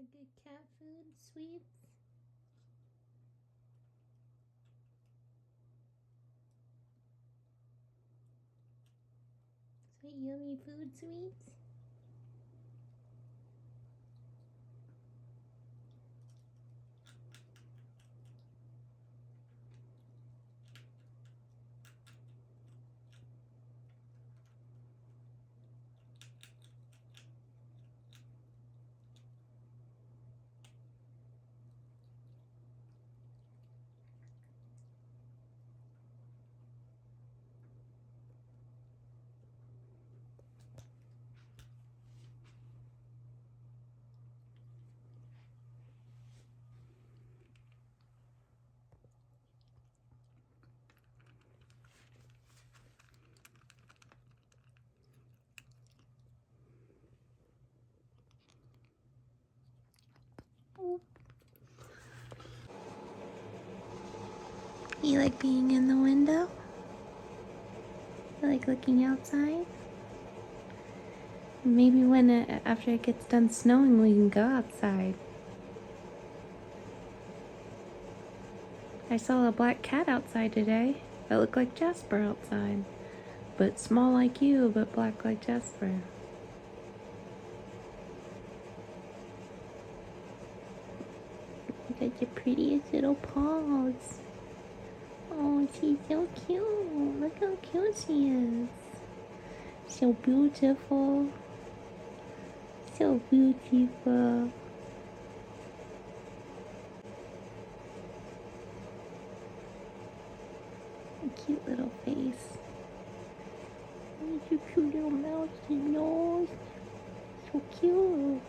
A good cat food, sweets. Is that yummy food, sweets? You like being in the window? You like looking outside? Maybe when after it gets done snowing, we can go outside. I saw a black cat outside today. It looked like Jasper outside, but small like you, but black like Jasper. Look at your prettiest little paws. Oh, she's so cute. Look how cute she is. So beautiful. So beautiful. A cute little face. Look at your cute little mouth and nose. So cute.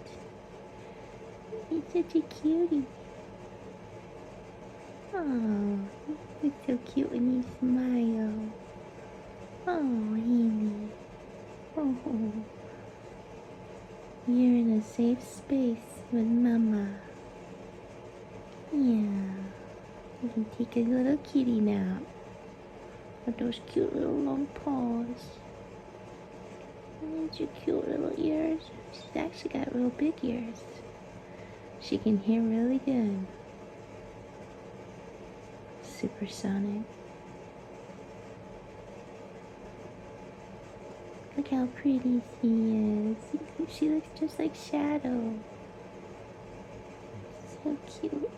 He's such a cutie. Oh, you're so cute when you smile. Oh, Haley. Oh, you're in a safe space with Mama. Yeah. You can take a little kitty nap with those cute little long paws. And your cute little ears. She's actually got real big ears. She can hear really good. Supersonic. Look how pretty she is. She looks just like Shadow. So cute.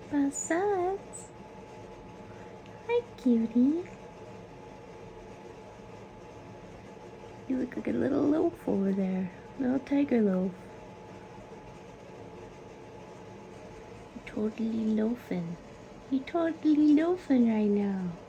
Bassett. Hi, cutie. You look like a little loaf over there. Little tiger loaf. totally loafing. He totally loafing right now.